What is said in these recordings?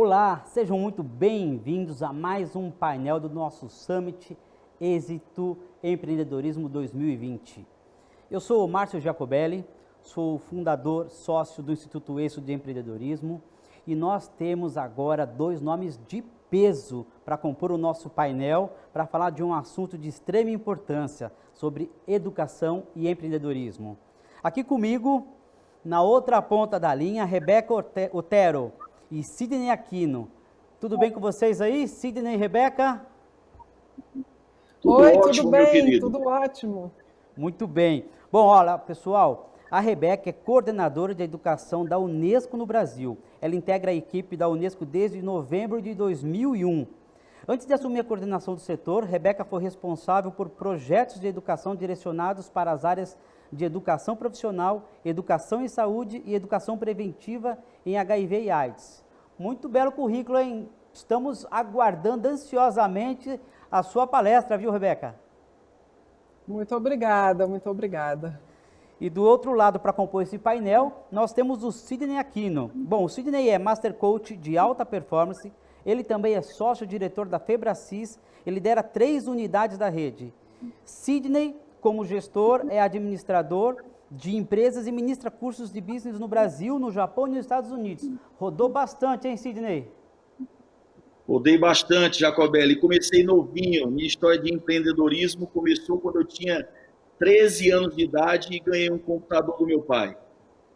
Olá, sejam muito bem-vindos a mais um painel do nosso Summit Êxito Empreendedorismo 2020. Eu sou o Márcio Jacobelli, sou o fundador, sócio do Instituto Êxito de Empreendedorismo e nós temos agora dois nomes de peso para compor o nosso painel para falar de um assunto de extrema importância sobre educação e empreendedorismo. Aqui comigo, na outra ponta da linha, Rebeca Otero e Sidney Aquino. Tudo bem com vocês aí, Sidney e Rebeca? Oi, tudo bem? Tudo ótimo. Muito bem. Bom, olha, pessoal, a Rebeca é coordenadora de educação da Unesco no Brasil. Ela integra a equipe da Unesco desde novembro de 2001. Antes de assumir a coordenação do setor, Rebeca foi responsável por projetos de educação direcionados para as áreas de educação profissional, educação em saúde e educação preventiva em HIV e AIDS. Muito belo currículo, hein? Estamos aguardando ansiosamente a sua palestra, viu, Rebeca? Muito obrigada, muito obrigada. E do outro lado, para compor esse painel, nós temos o Sidney Aquino. Bom, o Sidney é Master Coach de alta performance, ele também é sócio-diretor da Febracis e lidera 3 unidades da rede. Sidney, como gestor, é administrador de empresas e ministra cursos de business no Brasil, no Japão e nos Estados Unidos. Rodou bastante, hein, Sidney? Rodei bastante, Jacobelli. Comecei novinho. Minha história de empreendedorismo começou quando eu tinha 13 anos de idade e ganhei um computador do meu pai.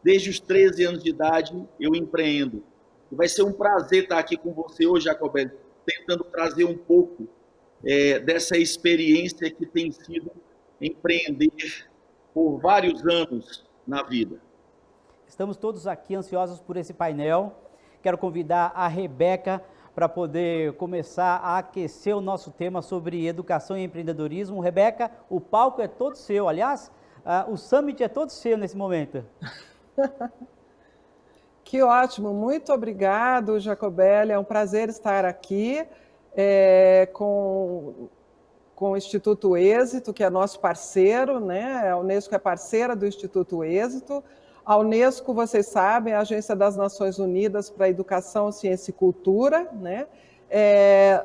Desde os 13 anos de idade, eu empreendo. E vai ser um prazer estar aqui com você hoje, Jacobelli, tentando trazer um pouco dessa experiência que tem sido empreender por vários anos na vida. Estamos todos aqui ansiosos por esse painel. Quero convidar a Rebeca para poder começar a aquecer o nosso tema sobre educação e empreendedorismo. Rebeca, o palco é todo seu. Aliás, o Summit é todo seu nesse momento. Que ótimo, muito obrigado, Jacobelli. É um prazer estar aqui com o Instituto Êxito, que é nosso parceiro, né? A Unesco é parceira do Instituto Êxito. A Unesco, vocês sabem, é a Agência das Nações Unidas para a Educação, Ciência e Cultura, né?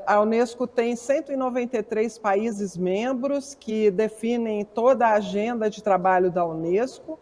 A Unesco tem 193 países membros que definem toda a agenda de trabalho da Unesco.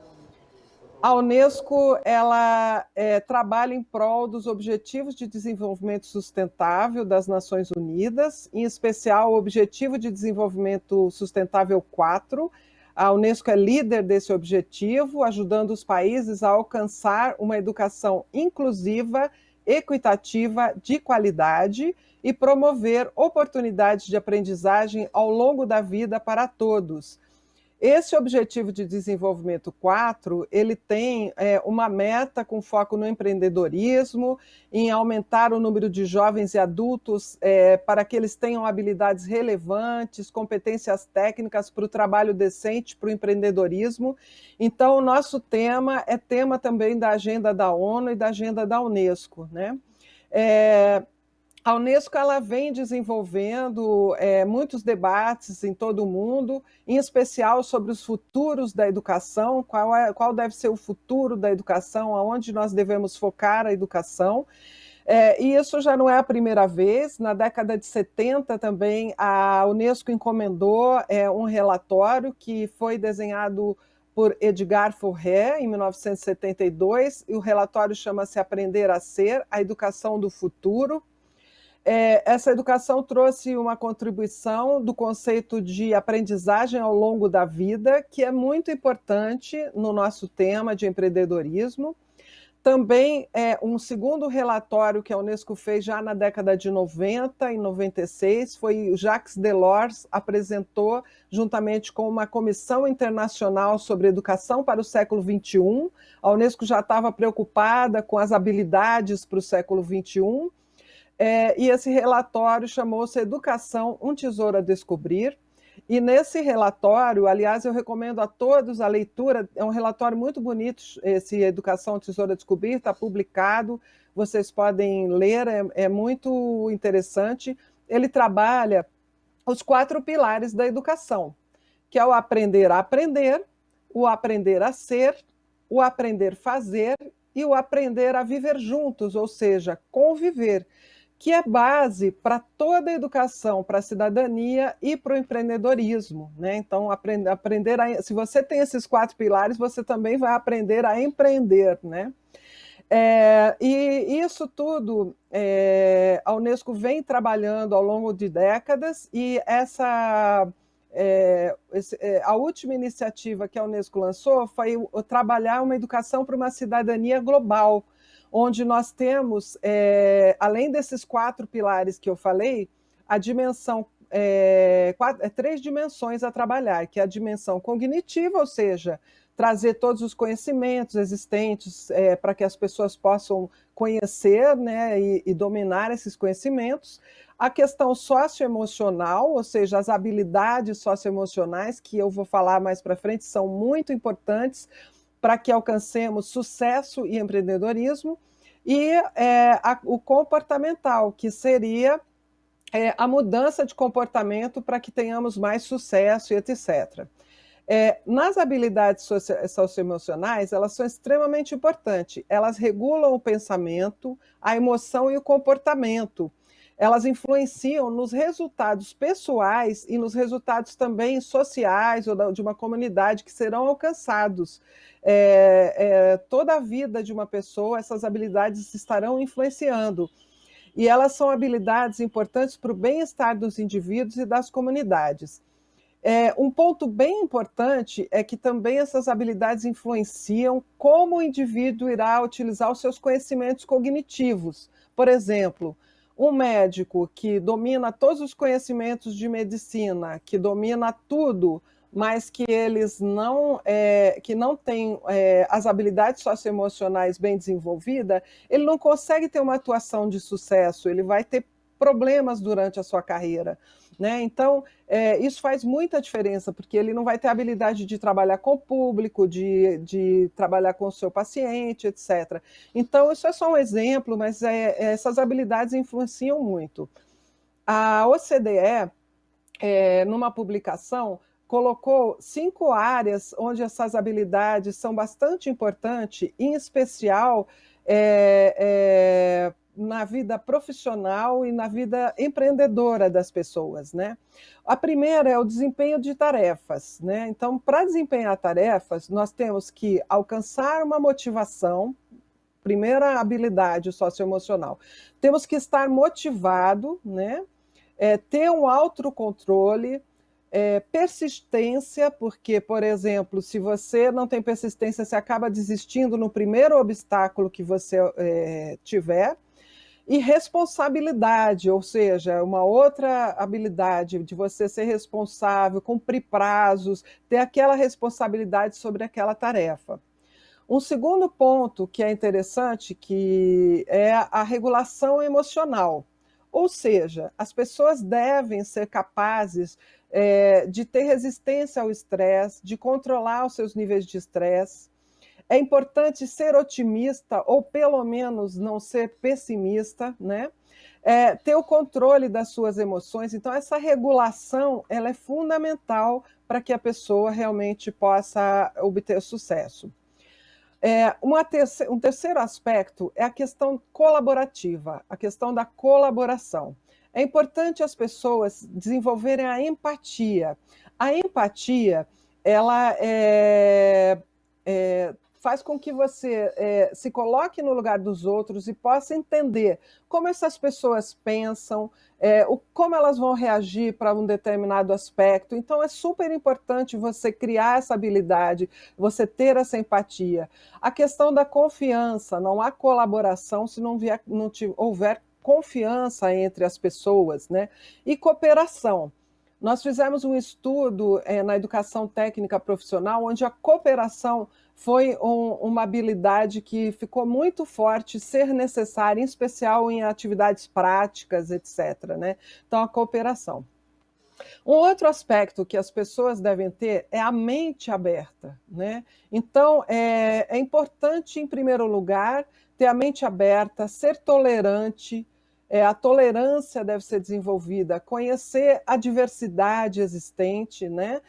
A Unesco, ela trabalha em prol dos Objetivos de Desenvolvimento Sustentável das Nações Unidas, em especial o Objetivo de Desenvolvimento Sustentável 4. A Unesco é líder desse objetivo, ajudando os países a alcançar uma educação inclusiva, equitativa, de qualidade e promover oportunidades de aprendizagem ao longo da vida para todos. Esse Objetivo de Desenvolvimento 4, ele tem uma meta com foco no empreendedorismo, em aumentar o número de jovens e adultos para que eles tenham habilidades relevantes, competências técnicas para o trabalho decente, para o empreendedorismo. Então, o nosso tema é tema também da agenda da ONU e da agenda da Unesco, né? A Unesco ela vem desenvolvendo muitos debates em todo o mundo, em especial sobre os futuros da educação, qual deve ser o futuro da educação, aonde nós devemos focar a educação. E isso já não é a primeira vez. Na década de 70 também a Unesco encomendou um relatório que foi desenhado por Edgar Faure, em 1972, e o relatório chama-se Aprender a Ser, a Educação do Futuro. Essa educação trouxe uma contribuição do conceito de aprendizagem ao longo da vida, que é muito importante no nosso tema de empreendedorismo. Também um segundo relatório que a Unesco fez já na década de 90 e 96, foi o Jacques Delors apresentou, juntamente com uma comissão internacional sobre educação para o século XXI. A Unesco já estava preocupada com as habilidades para o século XXI, e esse relatório chamou-se Educação, um Tesouro a Descobrir. E nesse relatório, aliás, eu recomendo a todos a leitura, é um relatório muito bonito, esse Educação, Tesouro a Descobrir, está publicado, vocês podem ler, é muito interessante. Ele trabalha os 4 pilares da educação, que é o aprender a aprender, o aprender a ser, o aprender a fazer e o aprender a viver juntos, ou seja, conviver, que é base para toda a educação, para a cidadania e para o empreendedorismo, né? Então, aprender se você tem esses 4 pilares, você também vai aprender a empreender, né? E isso tudo a Unesco vem trabalhando ao longo de décadas, e a última iniciativa que a Unesco lançou foi trabalhar uma educação para uma cidadania global, onde nós temos, além desses 4 pilares que eu falei, a dimensão, 3 dimensões a trabalhar, que é a dimensão cognitiva, ou seja, trazer todos os conhecimentos existentes para que as pessoas possam conhecer, né, e dominar esses conhecimentos. A questão socioemocional, ou seja, as habilidades socioemocionais, que eu vou falar mais para frente, são muito importantes para que alcancemos sucesso e empreendedorismo, e o comportamental, que seria a mudança de comportamento para que tenhamos mais sucesso e etc. Nas habilidades socioemocionais, elas são extremamente importantes. Elas regulam o pensamento, a emoção e o comportamento. Elas influenciam nos resultados pessoais e nos resultados também sociais ou de uma comunidade que serão alcançados. Toda a vida de uma pessoa, essas habilidades estarão influenciando. E elas são habilidades importantes para o bem-estar dos indivíduos e das comunidades. Um ponto bem importante é que também essas habilidades influenciam como o indivíduo irá utilizar os seus conhecimentos cognitivos. Por exemplo, um médico que domina todos os conhecimentos de medicina, que domina tudo, mas que que não tem as habilidades socioemocionais bem desenvolvidas, ele não consegue ter uma atuação de sucesso, ele vai ter problemas durante a sua carreira, né? Então, isso faz muita diferença, porque ele não vai ter habilidade de trabalhar com o público, de trabalhar com o seu paciente, etc. Então, isso é só um exemplo, mas essas habilidades influenciam muito. A OCDE, numa publicação, colocou 5 áreas onde essas habilidades são bastante importantes, em especial na vida profissional e na vida empreendedora das pessoas, né? A primeira é o desempenho de tarefas, né? Então, para desempenhar tarefas, nós temos que alcançar uma motivação, primeira habilidade socioemocional. Temos que estar motivado, né? Ter um autocontrole, persistência, porque, por exemplo, se você não tem persistência, você acaba desistindo no primeiro obstáculo que você tiver. E responsabilidade, ou seja, uma outra habilidade de você ser responsável, cumprir prazos, ter aquela responsabilidade sobre aquela tarefa. Um segundo ponto que é interessante, que é a regulação emocional. Ou seja, as pessoas devem ser capazes de ter resistência ao estresse, de controlar os seus níveis de estresse. É importante ser otimista, ou pelo menos não ser pessimista, né? Ter o controle das suas emoções. Então, essa regulação ela é fundamental para que a pessoa realmente possa obter sucesso. Um terceiro aspecto é a questão colaborativa, a questão da colaboração. É importante as pessoas desenvolverem a empatia. A empatia, ela faz com que você se coloque no lugar dos outros e possa entender como essas pessoas pensam, como elas vão reagir para um determinado aspecto. Então, é super importante você criar essa habilidade, você ter essa empatia. A questão da confiança, não há colaboração se não houver confiança entre as pessoas, né? E cooperação. Nós fizemos um estudo na educação técnica profissional, onde a cooperação foi uma habilidade que ficou muito forte, ser necessária, em especial em atividades práticas, etc., né? Então, a cooperação. Um outro aspecto que as pessoas devem ter é a mente aberta, né? Então, é importante, em primeiro lugar, ter a mente aberta, ser tolerante, a tolerância deve ser desenvolvida, conhecer a diversidade existente, né?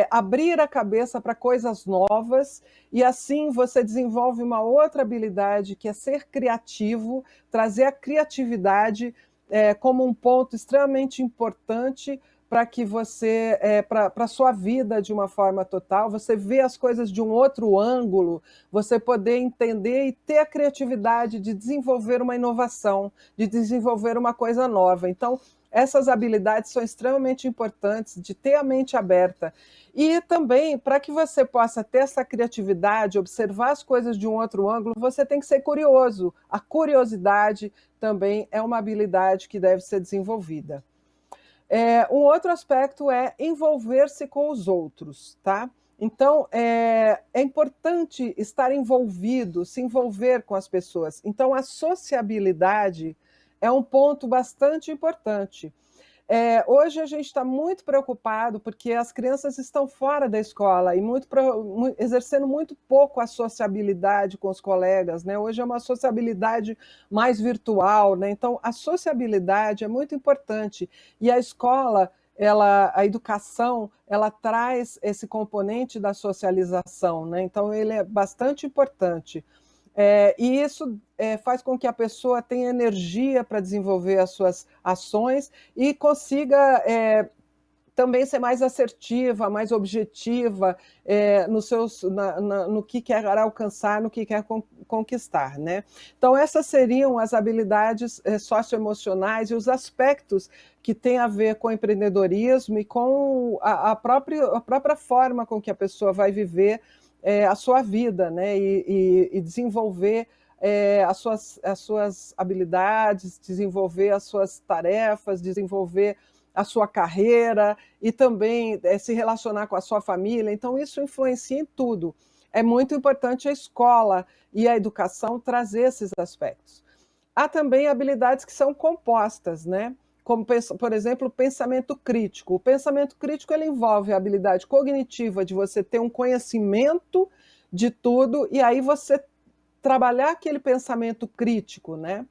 Abrir a cabeça para coisas novas, e assim você desenvolve uma outra habilidade, que é ser criativo, trazer a criatividade como um ponto extremamente importante para que você, para a sua vida de uma forma total, você vê as coisas de um outro ângulo, você poder entender e ter a criatividade de desenvolver uma inovação, de desenvolver uma coisa nova. Então, essas habilidades são extremamente importantes, de ter a mente aberta. E também, para que você possa ter essa criatividade, observar as coisas de um outro ângulo, você tem que ser curioso. A curiosidade também é uma habilidade que deve ser desenvolvida. Um outro aspecto é envolver-se com os outros, tá? Então, é importante estar envolvido, se envolver com as pessoas. Então, a sociabilidade é um ponto bastante importante. Hoje a gente está muito preocupado porque as crianças estão fora da escola e exercendo muito pouco a sociabilidade com os colegas, né? Hoje é uma sociabilidade mais virtual, né? Então, a sociabilidade é muito importante e a escola, a educação, ela traz esse componente da socialização, né? Então, ele é bastante importante. E isso faz com que a pessoa tenha energia para desenvolver as suas ações e consiga também ser mais assertiva, mais objetiva no que quer alcançar, no que quer conquistar, né? Então, essas seriam as habilidades socioemocionais e os aspectos que têm a ver com o empreendedorismo e com a própria forma com que a pessoa vai viver a sua vida, né? E desenvolver as suas habilidades, desenvolver as suas tarefas, desenvolver a sua carreira e também se relacionar com a sua família. Então, isso influencia em tudo. É muito importante a escola e a educação trazer esses aspectos. Há também habilidades que são compostas, né? Como, por exemplo, o pensamento crítico. O pensamento crítico ele envolve a habilidade cognitiva de você ter um conhecimento de tudo e aí você trabalhar aquele pensamento crítico, né?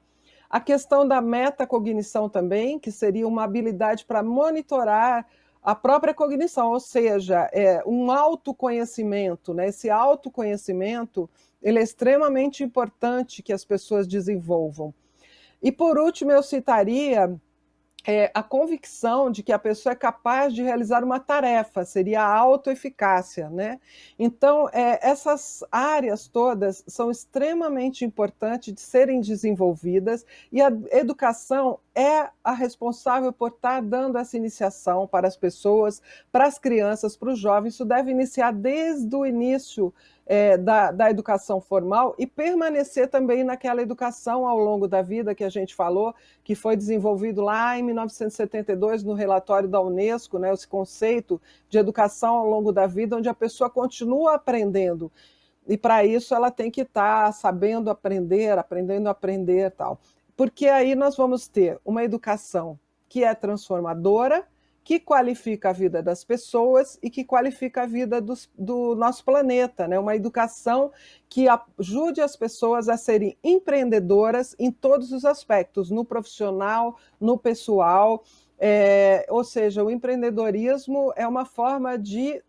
A questão da metacognição também, que seria uma habilidade para monitorar a própria cognição, ou seja, um autoconhecimento, né? Esse autoconhecimento ele é extremamente importante que as pessoas desenvolvam. E, por último, eu citaria a convicção de que a pessoa é capaz de realizar uma tarefa, seria a autoeficácia, né? Então, essas áreas todas são extremamente importantes de serem desenvolvidas e a educação é a responsável por estar dando essa iniciação para as pessoas, para as crianças, para os jovens. Isso deve iniciar desde o início da educação formal e permanecer também naquela educação ao longo da vida que a gente falou, que foi desenvolvido lá em 1972 no relatório da Unesco, né, esse conceito de educação ao longo da vida, onde a pessoa continua aprendendo. E para isso ela tem que estar sabendo aprender, aprendendo a aprender e tal. Porque aí nós vamos ter uma educação que é transformadora, que qualifica a vida das pessoas e que qualifica a vida do nosso planeta, né? Uma educação que ajude as pessoas a serem empreendedoras em todos os aspectos, no profissional, no pessoal, ou seja, o empreendedorismo é uma forma de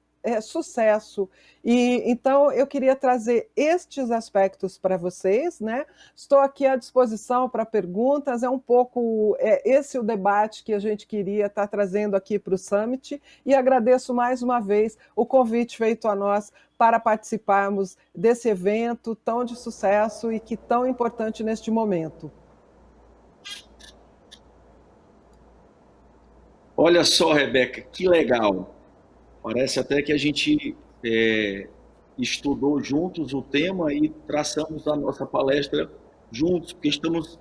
sucesso. E então eu queria trazer estes aspectos para vocês, né? Estou aqui à disposição para perguntas, é um pouco esse o debate que a gente queria estar trazendo aqui para o Summit, e agradeço mais uma vez o convite feito a nós para participarmos desse evento tão de sucesso e que tão importante neste momento. Olha só, Rebeca, que legal. Parece até que a gente estudou juntos o tema e traçamos a nossa palestra juntos, porque estamos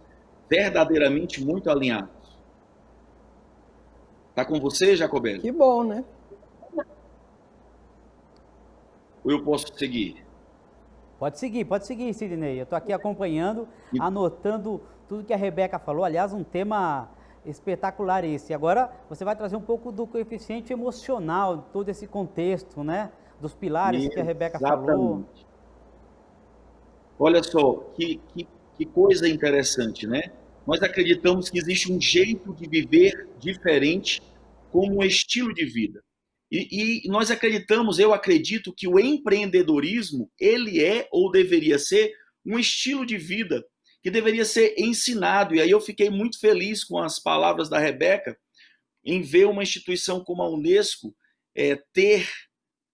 verdadeiramente muito alinhados. Está com você, Jacobelli? Que bom, né? Ou eu posso seguir? Pode seguir, Sidney. Eu estou aqui acompanhando, anotando tudo que a Rebeca falou. Aliás, um tema espetacular esse. Agora, você vai trazer um pouco do coeficiente emocional, todo esse contexto, né? Dos pilares que a Rebeca falou. Olha só, que coisa interessante, né? nós acreditamos que existe um jeito de viver diferente como um estilo de vida. E nós acreditamos, eu acredito que o empreendedorismo, ele é ou deveria ser um estilo de vida que deveria ser ensinado. E aí eu fiquei muito feliz com as palavras da Rebeca em ver uma instituição como a Unesco ter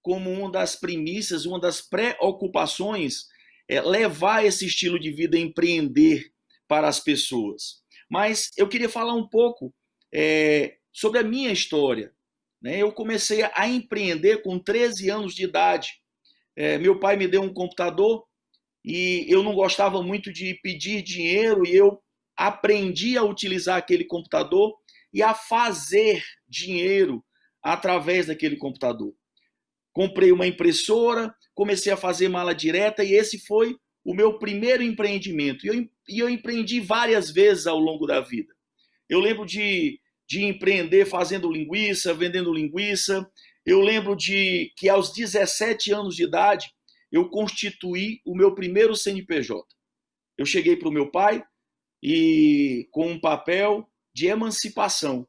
como uma das premissas, uma das preocupações, levar esse estilo de vida, empreender para as pessoas. Mas eu queria falar um pouco sobre a minha história. Né? Eu comecei a empreender com 13 anos de idade. Meu pai me deu um computador e eu não gostava muito de pedir dinheiro e eu aprendi a utilizar aquele computador e a fazer dinheiro através daquele computador. Comprei uma impressora, comecei a fazer mala direta e esse foi o meu primeiro empreendimento. E eu empreendi várias vezes ao longo da vida. Eu lembro de empreender fazendo linguiça, vendendo linguiça. Eu lembro de que aos 17 anos de idade eu constituí o meu primeiro CNPJ. Eu cheguei para o meu pai e com um papel de emancipação.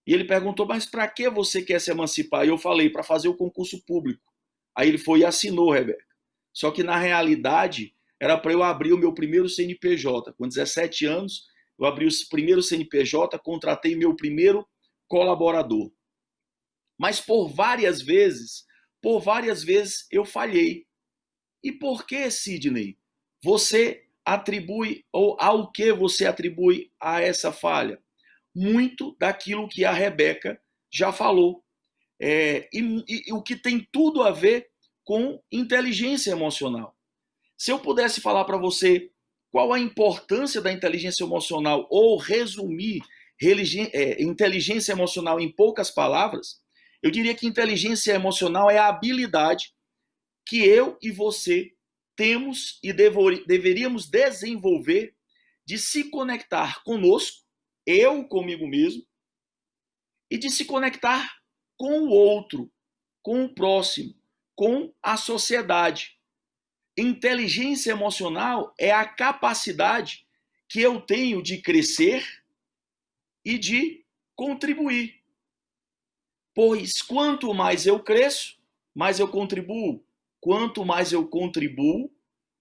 E ele perguntou, mas para que você quer se emancipar? E eu falei, para fazer o concurso público. Aí ele foi e assinou, Rebeca. Só que na realidade era para eu abrir o meu primeiro CNPJ. Com 17 anos, eu abri o primeiro CNPJ, contratei meu primeiro colaborador. Mas por várias vezes eu falhei. E por que, Sidney? Você atribui, ou ao que você atribui a essa falha? Muito daquilo que a Rebeca já falou. E o que tem tudo a ver com inteligência emocional. Se eu pudesse falar para você qual a importância da inteligência emocional ou resumir inteligência emocional em poucas palavras, eu diria que inteligência emocional é a habilidade que eu e você temos e deveríamos desenvolver de se conectar conosco, eu comigo mesmo, e de se conectar com o outro, com o próximo, com a sociedade. Inteligência emocional é a capacidade que eu tenho de crescer e de contribuir. Pois quanto mais eu cresço, mais eu contribuo. Quanto mais eu contribuo,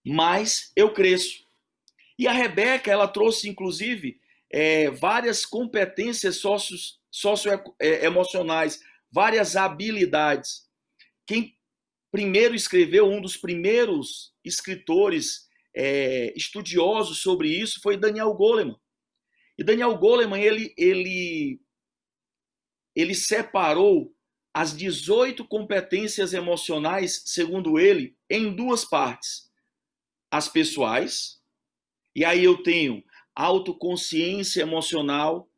mais eu cresço. E a Rebeca, ela trouxe, inclusive, várias competências socioemocionais, várias habilidades. Quem primeiro escreveu, um dos primeiros escritores estudiosos sobre isso foi Daniel Goleman. E Daniel Goleman, ele separou as 18 competências emocionais, segundo ele, em duas partes. As pessoais, e aí eu tenho autoconsciência emocional,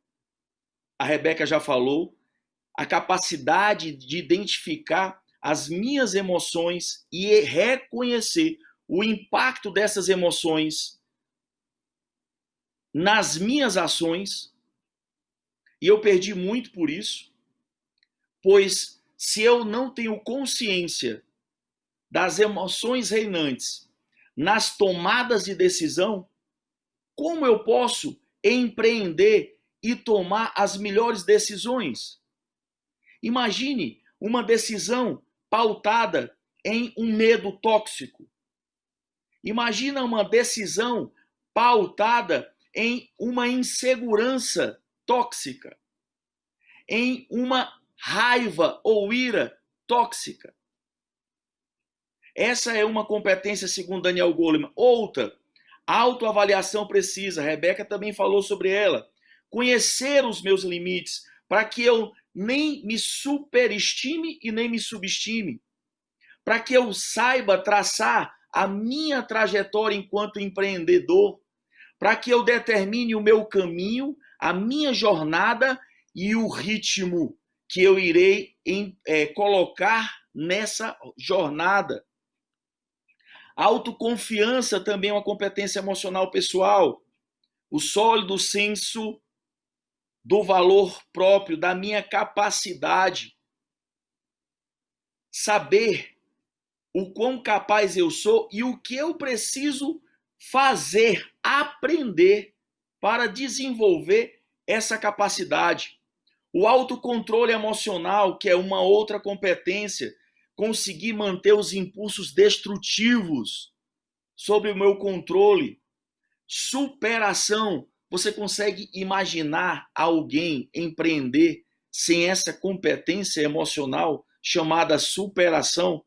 a Rebeca já falou, a capacidade de identificar as minhas emoções e reconhecer o impacto dessas emoções nas minhas ações. E eu perdi muito por isso, pois se eu não tenho consciência das emoções reinantes nas tomadas de decisão, como eu posso empreender e tomar as melhores decisões? Imagine uma decisão pautada em um medo tóxico. Imagina uma decisão pautada em uma insegurança tóxica, em uma raiva ou ira tóxica. Essa é uma competência segundo Daniel Goleman. Outra, autoavaliação precisa. A Rebeca também falou sobre ela. Conhecer os meus limites para que eu nem me superestime e nem me subestime. Para que eu saiba traçar a minha trajetória enquanto empreendedor. Para que eu determine o meu caminho, a minha jornada e o ritmo que eu irei colocar nessa jornada. A autoconfiança também é uma competência emocional pessoal. O sólido senso do valor próprio, da minha capacidade. Saber o quão capaz eu sou e o que eu preciso fazer, aprender para desenvolver essa capacidade. O autocontrole emocional, que é uma outra competência, conseguir manter os impulsos destrutivos sob o meu controle. Superação, você consegue imaginar alguém empreender sem essa competência emocional chamada superação?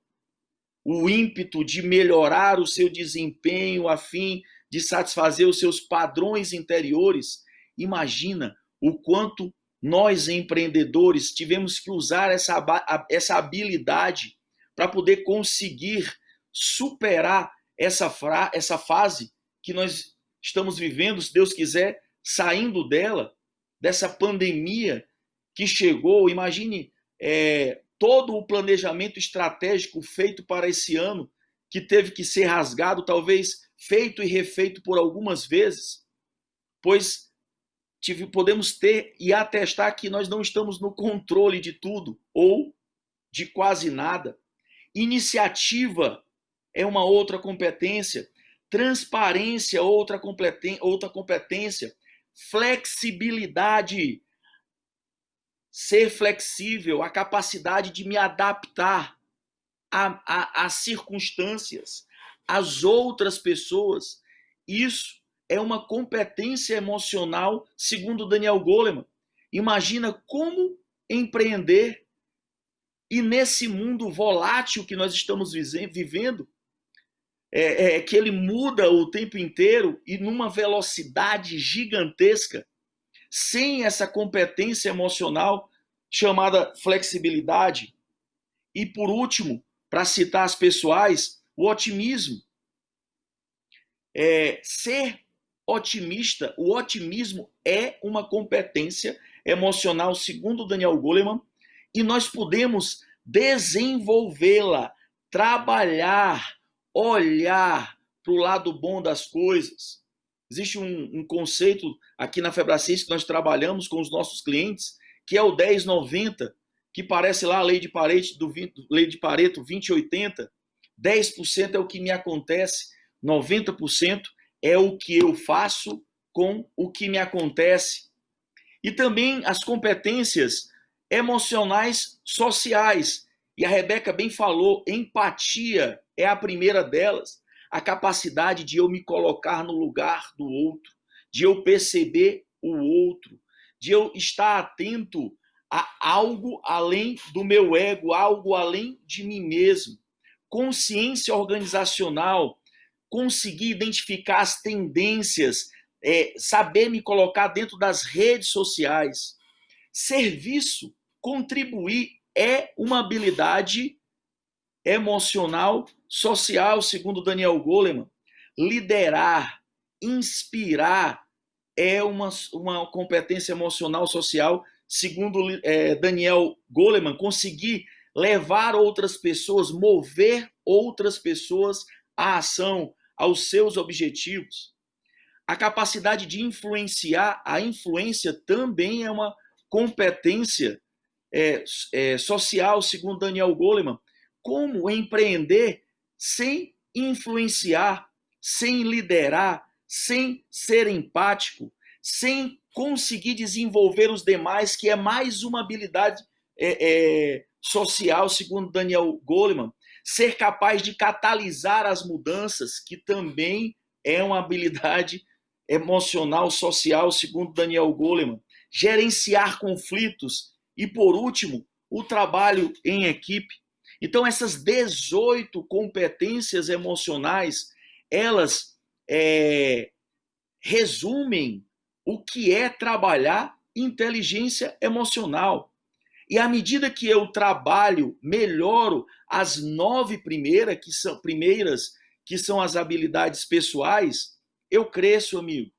O ímpeto de melhorar o seu desempenho a fim de satisfazer os seus padrões interiores. Imagina o quanto nós, empreendedores, tivemos que usar essa habilidade para poder conseguir superar essa fase que nós estamos vivendo, se Deus quiser, saindo dessa pandemia que chegou. Imagine todo o planejamento estratégico feito para esse ano, que teve que ser rasgado, talvez feito e refeito por algumas vezes, pois podemos ter e atestar que nós não estamos no controle de tudo, ou de quase nada. Iniciativa é uma outra competência. Transparência, outra competência. Flexibilidade, ser flexível, a capacidade de me adaptar às circunstâncias, às outras pessoas. Isso é uma competência emocional, segundo Daniel Goleman. Imagina como empreender e nesse mundo volátil que nós estamos vivendo, que ele muda o tempo inteiro e numa velocidade gigantesca, sem essa competência emocional chamada flexibilidade. E por último, para citar as pessoais, o otimismo. Ser otimista, o otimismo é uma competência emocional, segundo Daniel Goleman, e nós podemos desenvolvê-la, trabalhar, olhar para o lado bom das coisas. Existe um conceito aqui na Febracis que nós trabalhamos com os nossos clientes, que é o 10-90, que parece lá a lei de Pareto 20-80. 10% é o que me acontece, 90% é o que eu faço com o que me acontece. E também as competências emocionais sociais. E a Rebeca bem falou, empatia é a primeira delas. A capacidade de eu me colocar no lugar do outro, de eu perceber o outro, de eu estar atento a algo além do meu ego, algo além de mim mesmo. Consciência organizacional, conseguir identificar as tendências, saber me colocar dentro das redes sociais. Serviço, contribuir é uma habilidade emocional, social, segundo Daniel Goleman. Liderar, inspirar é uma competência emocional, social, segundo Daniel Goleman. Conseguir levar outras pessoas, mover outras pessoas à ação, aos seus objetivos. A capacidade de influenciar, a influência também é uma competência social, segundo Daniel Goleman. Como empreender sem influenciar, sem liderar, sem ser empático, sem conseguir desenvolver os demais, que é mais uma habilidade social, segundo Daniel Goleman. Ser capaz de catalisar as mudanças, que também é uma habilidade emocional, social, segundo Daniel Goleman. Gerenciar conflitos e, por último, o trabalho em equipe. Então, essas 18 competências emocionais, elas resumem o que é trabalhar inteligência emocional. E à medida que eu trabalho, melhoro as 9 primeiras, que são as habilidades pessoais, eu cresço, amigo.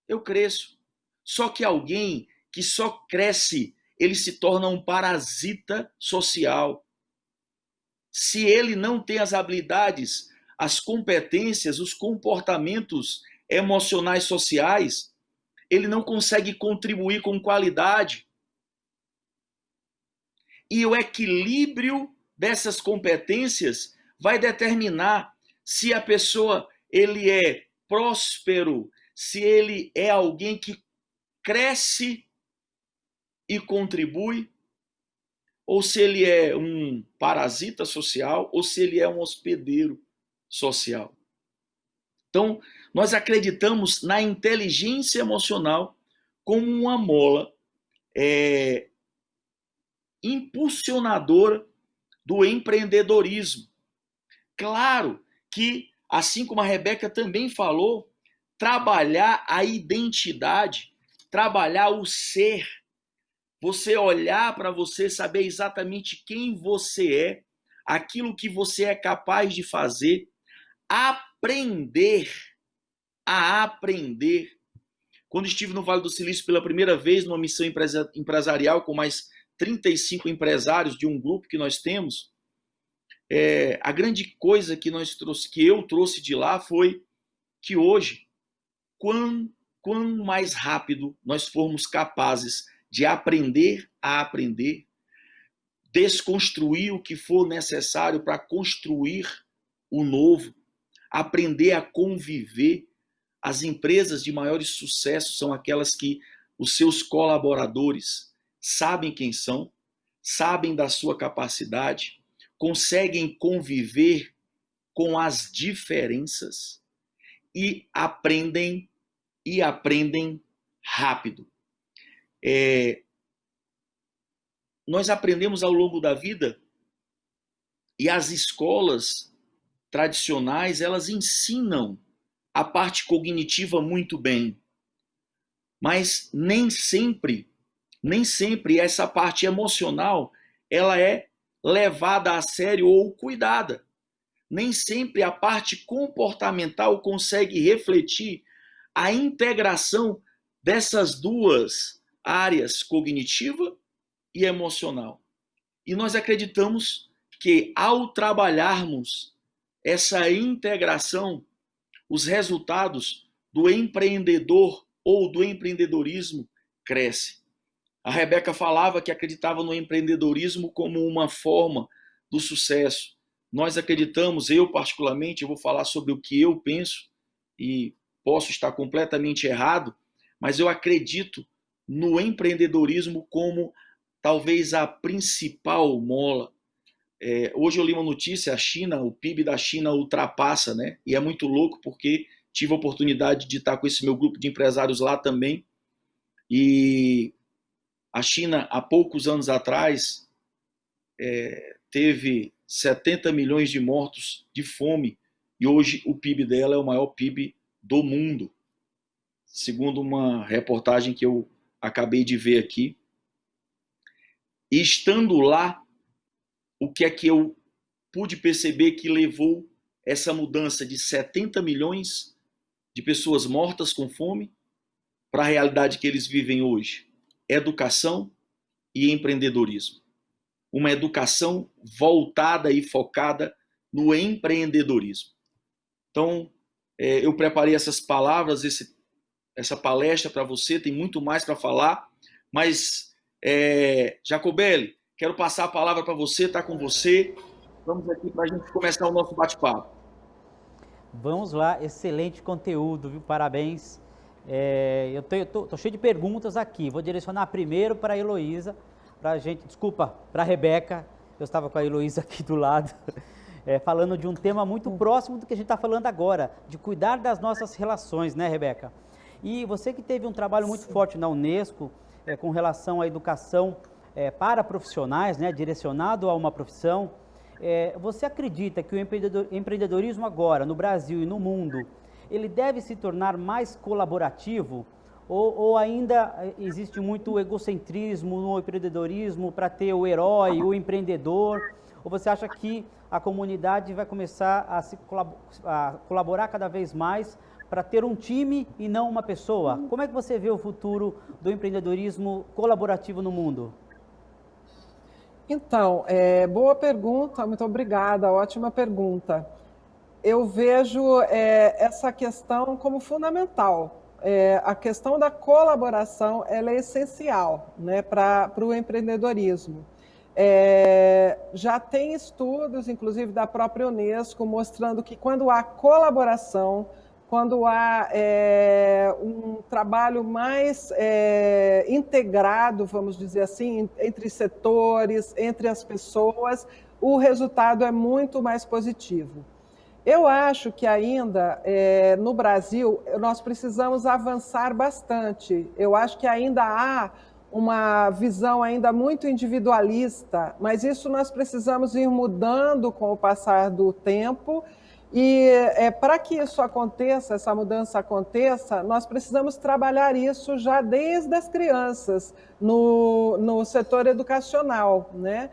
Eu cresço. Só que alguém que só cresce, ele se torna um parasita social. Se ele não tem as habilidades, as competências, os comportamentos emocionais sociais, ele não consegue contribuir com qualidade. E o equilíbrio dessas competências vai determinar se a pessoa ele é próspero, se ele é alguém que cresce e contribui, ou se ele é um parasita social, ou se ele é um hospedeiro social. Então, nós acreditamos na inteligência emocional como uma mola impulsionadora do empreendedorismo. Claro que, assim como a Rebeca também falou, trabalhar a identidade, trabalhar o ser, você olhar para você, saber exatamente quem você é, aquilo que você é capaz de fazer, aprender a aprender. Quando estive no Vale do Silício pela primeira vez, numa missão empresarial com mais 35 empresários de um grupo que nós temos, a grande coisa que eu trouxe de lá foi que hoje, quanto mais rápido nós formos capazes de aprender a aprender, desconstruir o que for necessário para construir o novo, aprender a conviver. As empresas de maiores sucessos são aquelas que os seus colaboradores sabem quem são, sabem da sua capacidade, conseguem conviver com as diferenças e aprendem rápido. Nós aprendemos ao longo da vida e as escolas tradicionais, elas ensinam a parte cognitiva muito bem, mas nem sempre essa parte emocional ela é levada a sério ou cuidada. Nem sempre a parte comportamental consegue refletir a integração dessas duas áreas, cognitiva e emocional. E nós acreditamos que ao trabalharmos essa integração, os resultados do empreendedor ou do empreendedorismo crescem. A Rebeca falava que acreditava no empreendedorismo como uma forma do sucesso. Nós acreditamos, eu particularmente, eu vou falar sobre o que eu penso e posso estar completamente errado, mas eu acredito no empreendedorismo como talvez a principal mola. Hoje eu li uma notícia, a China, o PIB da China ultrapassa, né? E é muito louco porque tive a oportunidade de estar com esse meu grupo de empresários lá também. E a China, há poucos anos atrás, teve 70 milhões de mortos de fome e hoje o PIB dela é o maior PIB do mundo, segundo uma reportagem que eu acabei de ver aqui. E estando lá, o que é que eu pude perceber que levou essa mudança de 70 milhões de pessoas mortas com fome para a realidade que eles vivem hoje? Educação e empreendedorismo. Uma educação voltada e focada no empreendedorismo. Então, eu preparei essas palavras, essa palestra para você, tem muito mais para falar, mas, Jacobelli, quero passar a palavra para você, está com você. Vamos aqui para a gente começar o nosso bate-papo. Vamos lá, excelente conteúdo, viu? Parabéns. Eu tô cheio de perguntas aqui. Vou direcionar primeiro para a Heloísa, para a Rebeca. Eu estava com a Heloísa aqui do lado, falando de um tema muito próximo do que a gente está falando agora, de cuidar das nossas relações, né, Rebeca? E você que teve um trabalho muito forte na Unesco, com relação à educação para profissionais, né, direcionado a uma profissão, você acredita que o empreendedorismo agora, no Brasil e no mundo, ele deve se tornar mais colaborativo? Ou ainda existe muito egocentrismo no empreendedorismo para ter o herói, o empreendedor? Ou você acha que a comunidade vai começar a colaborar cada vez mais para ter um time e não uma pessoa? Como é que você vê o futuro do empreendedorismo colaborativo no mundo? Então, boa pergunta, muito obrigada, ótima pergunta. Eu vejo essa questão como fundamental. A questão da colaboração ela é essencial, né, para o empreendedorismo. Já tem estudos, inclusive da própria Unesco, mostrando que quando há colaboração, quando há um trabalho mais integrado, vamos dizer assim, entre setores, entre as pessoas, o resultado é muito mais positivo. Eu acho que ainda, no Brasil, nós precisamos avançar bastante. Eu acho que ainda há uma visão ainda muito individualista, mas isso nós precisamos ir mudando com o passar do tempo. E para que isso aconteça, essa mudança aconteça, nós precisamos trabalhar isso já desde as crianças, no setor educacional, né?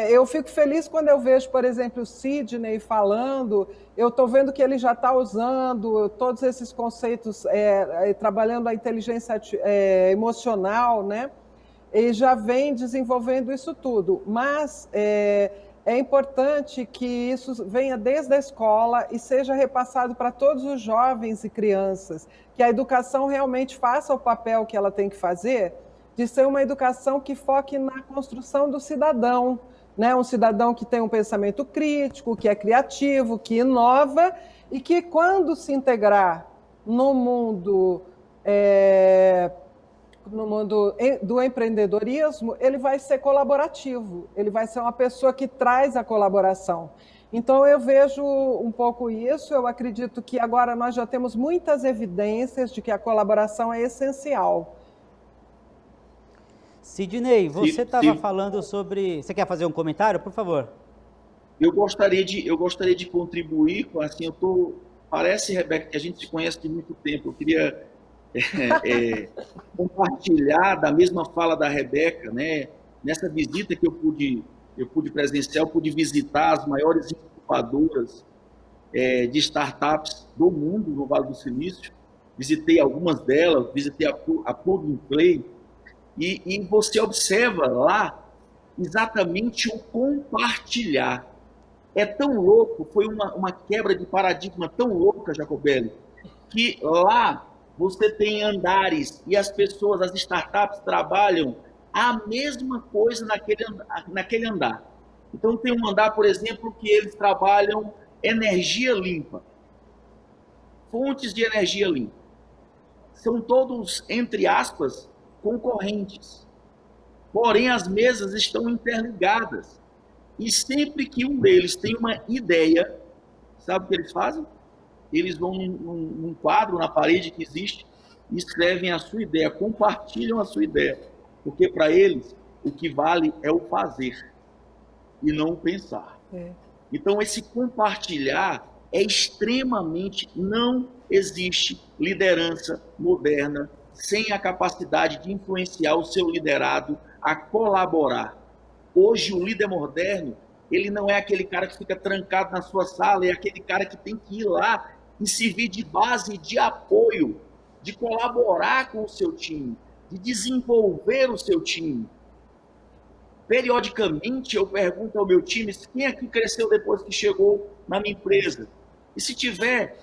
Eu fico feliz quando eu vejo, por exemplo, o Sidney falando, eu estou vendo que ele já está usando todos esses conceitos, trabalhando a inteligência emocional, né? E já vem desenvolvendo isso tudo, mas é importante que isso venha desde a escola e seja repassado para todos os jovens e crianças, que a educação realmente faça o papel que ela tem que fazer, de ser uma educação que foque na construção do cidadão, né? Um cidadão que tem um pensamento crítico, que é criativo, que inova e que, quando se integrar no mundo do empreendedorismo, ele vai ser colaborativo, ele vai ser uma pessoa que traz a colaboração. Então, eu vejo um pouco isso, eu acredito que agora nós já temos muitas evidências de que a colaboração é essencial. Sidney, você estava falando sobre... Você quer fazer um comentário, por favor? Eu gostaria de contribuir com, assim, parece, Rebeca, que a gente se conhece de muito tempo. Eu queria compartilhar da mesma fala da Rebeca, né? Nessa visita que eu pude presenciar, eu pude visitar as maiores incubadoras de startups do mundo no Vale do Silício. Visitei algumas delas, visitei a Plug and Play, e você observa lá exatamente o compartilhar. É tão louco, foi uma quebra de paradigma tão louca, Jacobelli, que lá você tem andares e as pessoas, as startups, trabalham a mesma coisa naquele andar. Então, tem um andar, por exemplo, que eles trabalham energia limpa, fontes de energia limpa. São todos, entre aspas, concorrentes. Porém, as mesas estão interligadas. E sempre que um deles tem uma ideia, sabe o que eles fazem? Eles vão num quadro na parede que existe e escrevem a sua ideia, compartilham a sua ideia. Porque para eles o que vale é o fazer e não o pensar. Então, esse compartilhar é extremamente... Não existe liderança moderna sem a capacidade de influenciar o seu liderado a colaborar. Hoje, o líder moderno, ele não é aquele cara que fica trancado na sua sala, é aquele cara que tem que ir lá e servir de base de apoio, de colaborar com o seu time, de desenvolver o seu time. Periodicamente, eu pergunto ao meu time quem aqui cresceu depois que chegou na minha empresa. E se tiver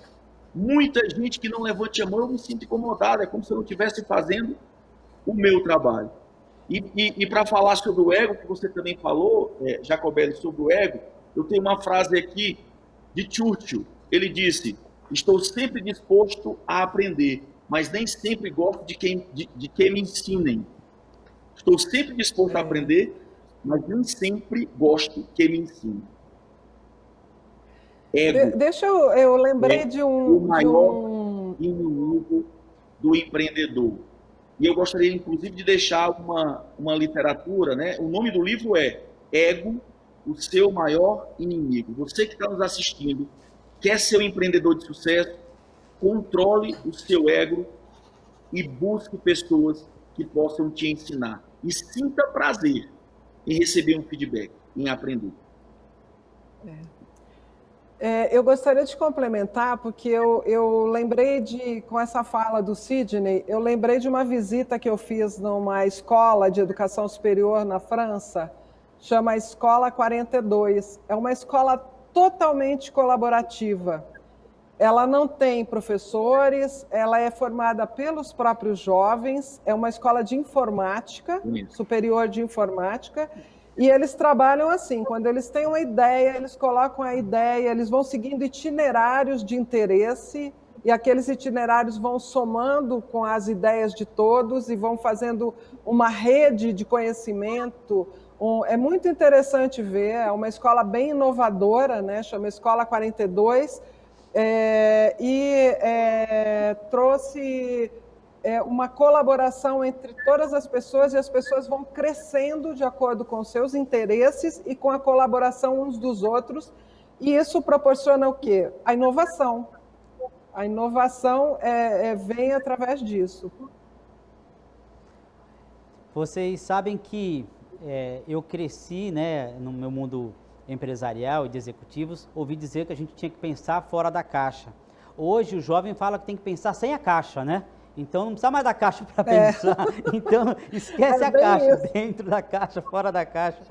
muita gente que não levante a mão, eu me sinto incomodado, é como se eu não estivesse fazendo o meu trabalho. E para falar sobre o ego, que você também falou, Jacobelli, sobre o ego, eu tenho uma frase aqui de Churchill. Ele disse: estou sempre disposto a aprender, mas nem sempre gosto de que me ensinem. Estou sempre disposto a aprender, mas nem sempre gosto que me ensinem. Ego. Eu lembrei de o maior inimigo do empreendedor. E eu gostaria, inclusive, de deixar uma literatura, né? O nome do livro é Ego, o seu maior inimigo. Você que está nos assistindo, quer ser um empreendedor de sucesso, controle o seu ego e busque pessoas que possam te ensinar. E sinta prazer em receber um feedback, em aprender. Eu gostaria de complementar, porque eu lembrei com essa fala do Sidney, eu lembrei de uma visita que eu fiz numa escola de educação superior na França, chama Escola 42. É uma escola totalmente colaborativa. Ela não tem professores, ela é formada pelos próprios jovens, é uma escola de informática, superior de informática, e eles trabalham assim, quando eles têm uma ideia, eles colocam a ideia, eles vão seguindo itinerários de interesse e aqueles itinerários vão somando com as ideias de todos e vão fazendo uma rede de conhecimento. É muito interessante ver, é uma escola bem inovadora, né? Chama Escola 42, trouxe uma colaboração entre todas as pessoas, e as pessoas vão crescendo de acordo com seus interesses e com a colaboração uns dos outros, e isso proporciona o quê? A inovação. A inovação vem através disso. Vocês sabem que eu cresci, né, no meu mundo empresarial e de executivos, ouvi dizer que a gente tinha que pensar fora da caixa. Hoje o jovem fala que tem que pensar sem a caixa, né? Então não precisa mais da caixa para pensar. Então esquece a caixa, isso. Dentro da caixa, fora da caixa.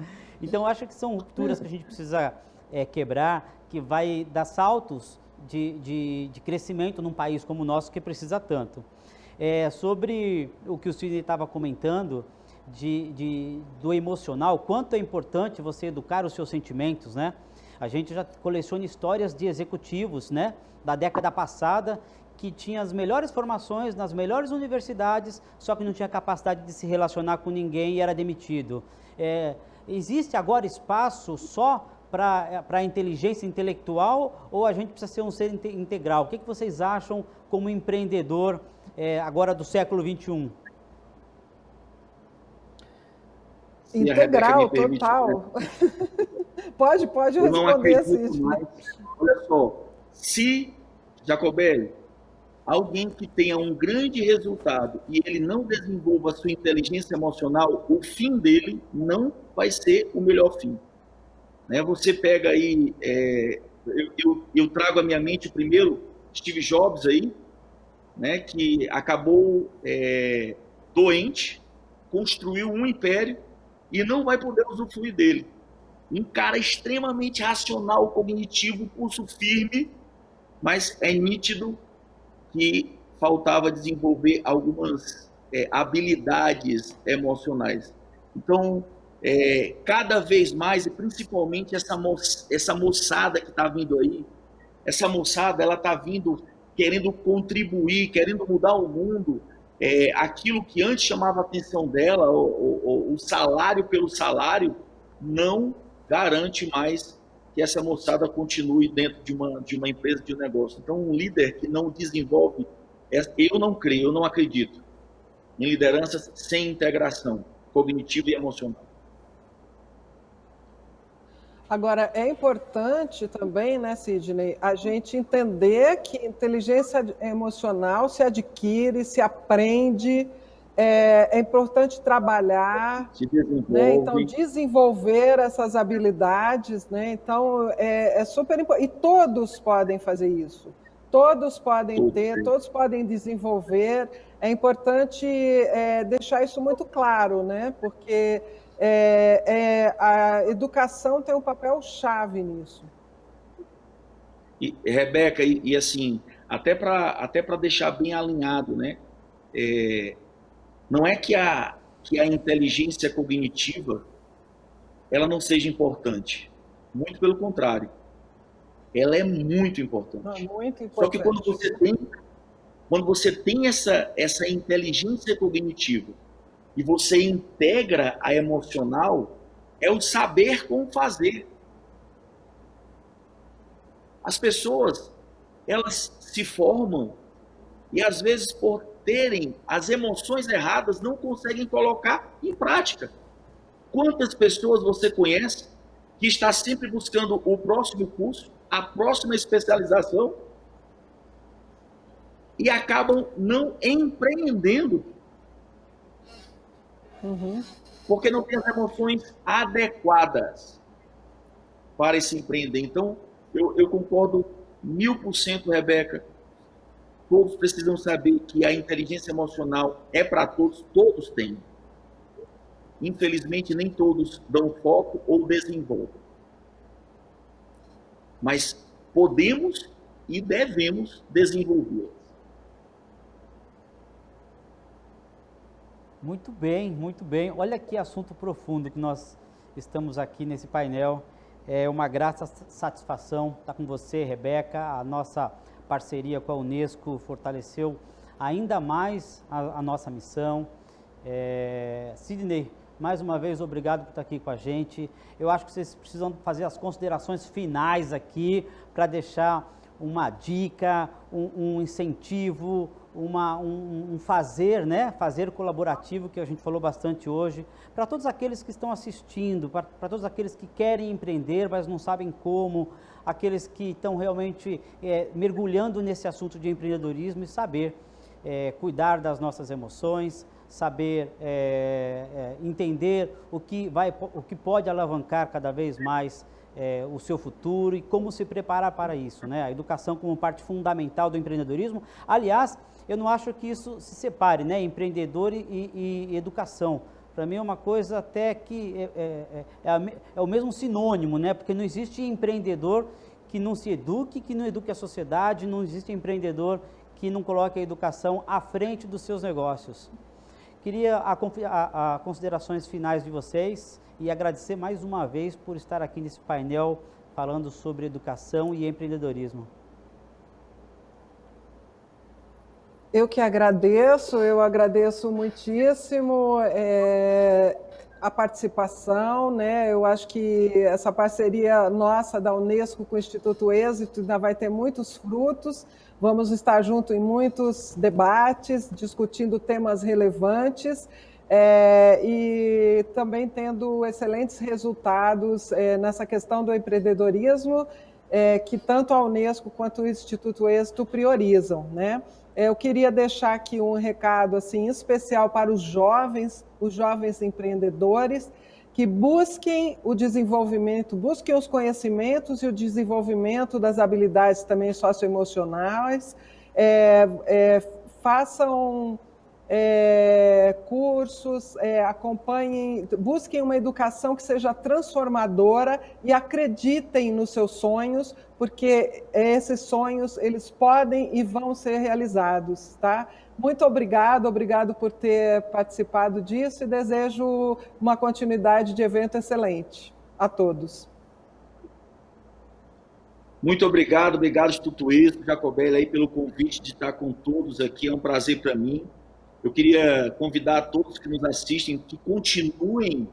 Então eu acho que são rupturas que a gente precisa quebrar, que vai dar saltos de crescimento num país como o nosso, que precisa tanto. Sobre o que o Sidney estava comentando, do emocional, quanto é importante você educar os seus sentimentos, né? A gente já coleciona histórias de executivos, né, da década passada, que tinha as melhores formações nas melhores universidades, só que não tinha capacidade de se relacionar com ninguém e era demitido. Existe agora espaço só para a inteligência intelectual, ou a gente precisa ser um ser integral? O que vocês acham como empreendedor agora do século XXI? Integral, total. Pode eu responder, Cid. Olha só, se, Jacobelli, alguém que tenha um grande resultado e ele não desenvolva a sua inteligência emocional, o fim dele não vai ser o melhor fim. Né? Você pega aí, eu trago à minha mente primeiro Steve Jobs aí, né, que acabou doente, construiu um império e não vai poder usufruir dele. Um cara extremamente racional, cognitivo, pulso firme, mas é nítido que faltava desenvolver algumas habilidades emocionais. Então, cada vez mais, e principalmente essa moçada que está vindo aí, essa moçada, ela está vindo querendo contribuir, querendo mudar o mundo. Aquilo que antes chamava a atenção dela, o salário pelo salário, não garante mais que essa moçada continue dentro de uma empresa de negócio. Então, um líder que não desenvolve, eu não creio, eu não acredito em lideranças sem integração cognitiva e emocional. Agora, é importante também, né, Sidney, a gente entender que inteligência emocional se adquire, se aprende, é importante trabalhar, se desenvolve, né? Então, desenvolver essas habilidades, né? Então, é super importante. E todos podem fazer isso. Todos podem ter, todos podem desenvolver. É importante deixar isso muito claro, né? Porque a educação tem um papel chave nisso. Rebeca, e assim, até para deixar bem alinhado, né? Não é que a inteligência cognitiva ela não seja importante. Muito pelo contrário. Ela é muito importante. Muito importante. Só que quando você tem essa inteligência cognitiva e você integra a emocional, é o saber como fazer. As pessoas, elas se formam e às vezes por terem as emoções erradas não conseguem colocar em prática. Quantas pessoas você conhece que está sempre buscando o próximo curso, a próxima especialização e acabam não empreendendo? Porque não tem as emoções adequadas para esse empreender. Então, eu concordo 1000%, Rebeca. Todos precisam saber que a inteligência emocional é para todos, todos têm. Infelizmente, nem todos dão foco ou desenvolvem. Mas podemos e devemos desenvolvê-las. Muito bem, muito bem. Olha que assunto profundo que nós estamos aqui nesse painel. É uma grata satisfação estar com você, Rebeca, a nossa parceria com a Unesco fortaleceu ainda mais a nossa missão. Sidney, mais uma vez, obrigado por estar aqui com a gente. Eu acho que vocês precisam fazer as considerações finais aqui para deixar uma dica, um incentivo, um fazer, né? Fazer colaborativo, que a gente falou bastante hoje, para todos aqueles que estão assistindo, para todos aqueles que querem empreender, mas não sabem como, aqueles que estão realmente mergulhando nesse assunto de empreendedorismo e saber cuidar das nossas emoções, saber entender o que pode alavancar cada vez mais o seu futuro e como se preparar para isso, né? A educação como parte fundamental do empreendedorismo. Aliás, eu não acho que isso se separe, né? Empreendedor e educação. Para mim é uma coisa até que é o mesmo sinônimo, né? Porque não existe empreendedor que não se eduque, que não eduque a sociedade, não existe empreendedor que não coloque a educação à frente dos seus negócios. Queria as considerações finais de vocês e agradecer mais uma vez por estar aqui nesse painel falando sobre educação e empreendedorismo. Eu que agradeço, eu agradeço muitíssimo a participação, né? Eu acho que essa parceria nossa da Unesco com o Instituto Êxito ainda vai ter muitos frutos. Vamos estar juntos em muitos debates, discutindo temas relevantes e também tendo excelentes resultados nessa questão do empreendedorismo, que tanto a Unesco quanto o Instituto Êxito priorizam, né? Eu queria deixar aqui um recado assim, especial para os jovens empreendedores, que busquem o desenvolvimento, busquem os conhecimentos e o desenvolvimento das habilidades também socioemocionais, façam cursos, acompanhem, busquem uma educação que seja transformadora e acreditem nos seus sonhos, porque esses sonhos, eles podem e vão ser realizados, tá? Muito obrigado por ter participado disso e desejo uma continuidade de evento excelente a todos. Muito obrigado, Instituto Êxito, Jacobelli, aí pelo convite de estar com todos aqui, é um prazer para mim. Eu queria convidar a todos que nos assistem que continuem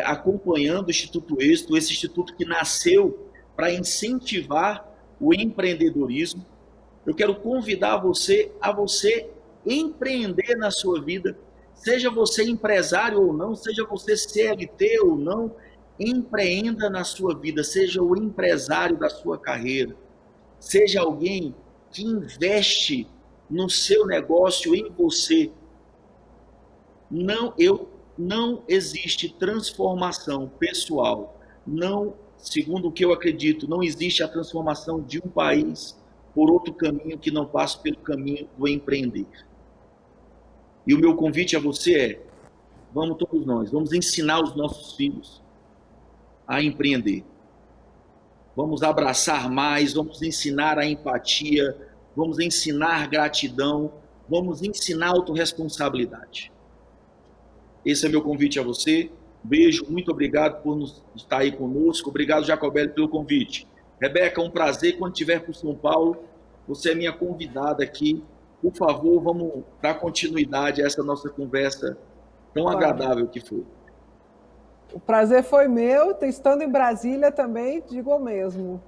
acompanhando o Instituto Êxito, esse instituto que nasceu para incentivar o empreendedorismo. Eu quero convidar você a empreender na sua vida, seja você empresário ou não, seja você CLT ou não, empreenda na sua vida, seja o empresário da sua carreira, seja alguém que investe no seu negócio, em você. Não existe transformação pessoal, segundo o que eu acredito, não existe a transformação de um país por outro caminho que não passe pelo caminho do empreender. E o meu convite a você vamos todos nós, vamos ensinar os nossos filhos a empreender. Vamos abraçar mais, vamos ensinar a empatia, vamos ensinar gratidão, vamos ensinar autorresponsabilidade. Esse é meu convite a você. Beijo, muito obrigado por estar aí conosco. Obrigado, Jacobelli, pelo convite. Rebeca, um prazer. Quando estiver por São Paulo, você é minha convidada aqui. Por favor, vamos dar continuidade a essa nossa conversa tão agradável que foi. O prazer foi meu. Estando em Brasília também, digo o mesmo.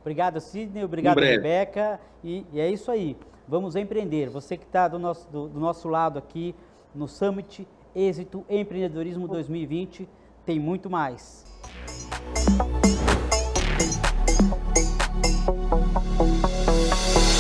Obrigado, Sidney. Obrigado, Rebeca. E é isso aí. Vamos empreender. Você que está do nosso lado aqui no Summit Êxito Empreendedorismo 2020, tem muito mais.